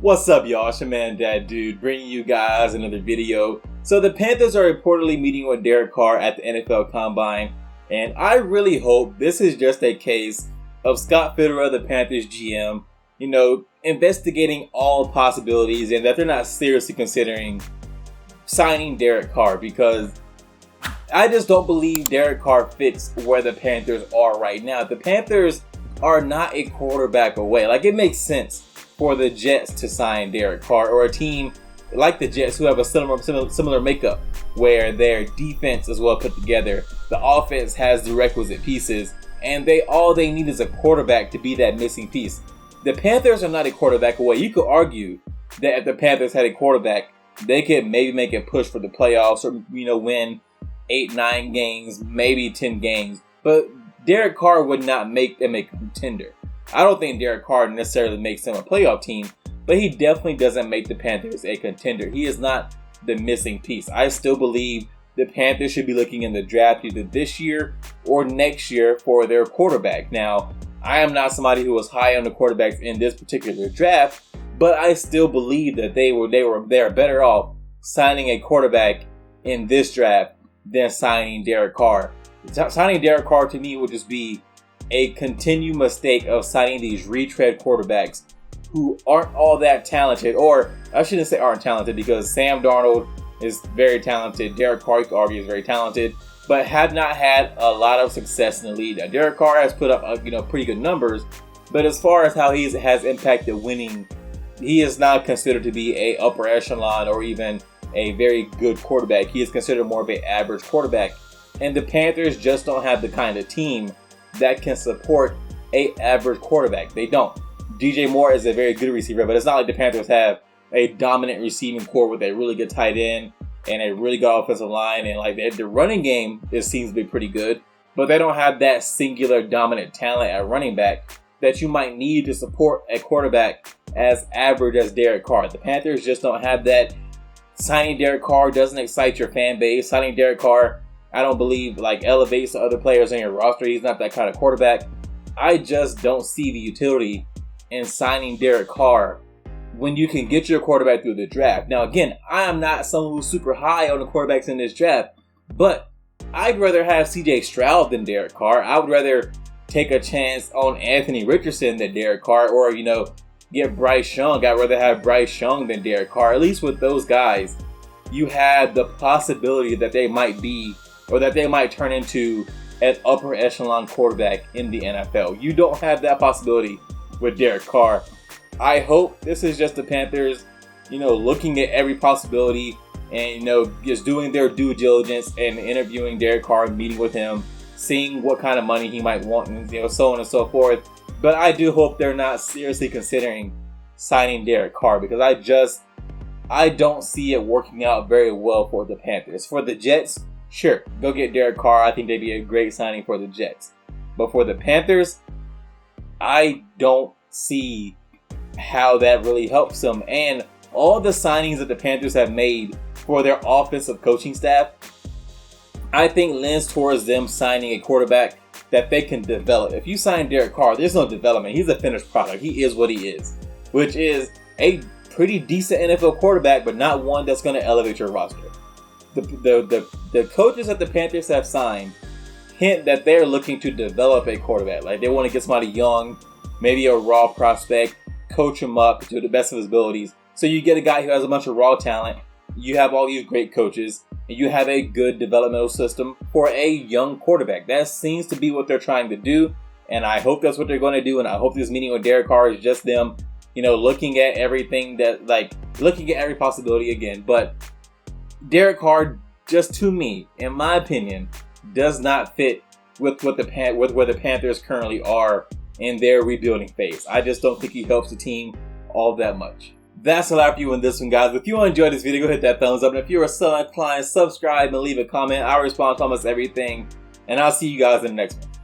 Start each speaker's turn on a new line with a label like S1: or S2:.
S1: What's up, y'all? It's your man, Dad Dude, bringing you guys another video. So the Panthers are reportedly meeting with Derek Carr at the NFL Combine, and I really hope this is just a case of Scott Fitterer, the Panthers GM, investigating all possibilities and that they're not seriously considering signing Derek Carr, because I just don't believe Derek Carr fits where the Panthers are right now. The Panthers are not a quarterback away. It makes sense for the Jets to sign Derek Carr, or a team like the Jets who have a similar makeup where their defense is well put together, the offense has the requisite pieces, and all they need is a quarterback to be that missing piece. The Panthers are not a quarterback away. You could argue that if the Panthers had a quarterback, they could maybe make a push for the playoffs, or win 8-9 games, maybe 10 games. But Derek Carr would not make them a contender. I don't think Derek Carr necessarily makes them a playoff team, but he definitely doesn't make the Panthers a contender. He is not the missing piece. I still believe the Panthers should be looking in the draft either this year or next year for their quarterback. Now, I am not somebody who was high on the quarterbacks in this particular draft, but I still believe that they are better off signing a quarterback in this draft than signing Derek Carr. Signing Derek Carr to me would just be a continued mistake of signing these retread quarterbacks who aren't all that talented, or I shouldn't say aren't talented, because Sam Darnold is very talented. Derek Carr, you could argue, is very talented, but have not had a lot of success in the league. Now, Derek Carr has put up pretty good numbers, but as far as how he has impacted winning, he is not considered to be a upper echelon or even a very good quarterback. He is considered more of an average quarterback, and the Panthers just don't have the kind of team that can support a average quarterback. They don't. DJ Moore is a very good receiver, but it's not like the Panthers have a dominant receiving core with a really good tight end and a really good offensive line, and the running game seems to be pretty good, but they don't have that singular dominant talent at running back that you might need to support a quarterback as average as Derek Carr. The Panthers just don't have that. Signing Derek Carr doesn't excite your fan base. Signing Derek Carr, I don't believe, elevates the other players on your roster. He's not that kind of quarterback. I just don't see the utility in signing Derek Carr when you can get your quarterback through the draft. Now, again, I am not someone who's super high on the quarterbacks in this draft, but I'd rather have CJ Stroud than Derek Carr. I would rather take a chance on Anthony Richardson than Derek Carr, or, get Bryce Young. I'd rather have Bryce Young than Derek Carr. At least with those guys, you have the possibility that they might be, or that they might turn into an upper echelon quarterback in the NFL. You don't have that possibility with Derek Carr. I hope this is just the Panthers, looking at every possibility and, just doing their due diligence and interviewing Derek Carr, meeting with him, seeing what kind of money he might want, and, so on and so forth. But I do hope they're not seriously considering signing Derek Carr, because I don't see it working out very well for the Panthers. For the Jets, sure, go get Derek Carr. I think they'd be a great signing for the Jets. But for the Panthers, I don't see how that really helps them. And all the signings that the Panthers have made for their offensive coaching staff, I think lends towards them signing a quarterback that they can develop. If you sign Derek Carr, there's no development. He's a finished product. He is what he is, which is a pretty decent NFL quarterback, but not one that's going to elevate your roster. The coaches that the Panthers have signed hint that they're looking to develop a quarterback. They want to get somebody young, maybe a raw prospect, coach him up to the best of his abilities. So you get a guy who has a bunch of raw talent. You have all these great coaches, and you have a good developmental system for a young quarterback. That seems to be what they're trying to do, and I hope that's what they're going to do. And I hope this meeting with Derek Carr is just them, looking at everything looking at every possibility again. But Derek Carr, just to me, in my opinion, does not fit with where the Panthers currently are in their rebuilding phase. I just don't think he helps the team all that much. That's a lot for you in this one, guys. If you enjoyed this video, go hit that thumbs up. And if you're so inclined, subscribe and leave a comment. I'll respond to almost everything. And I'll see you guys in the next one.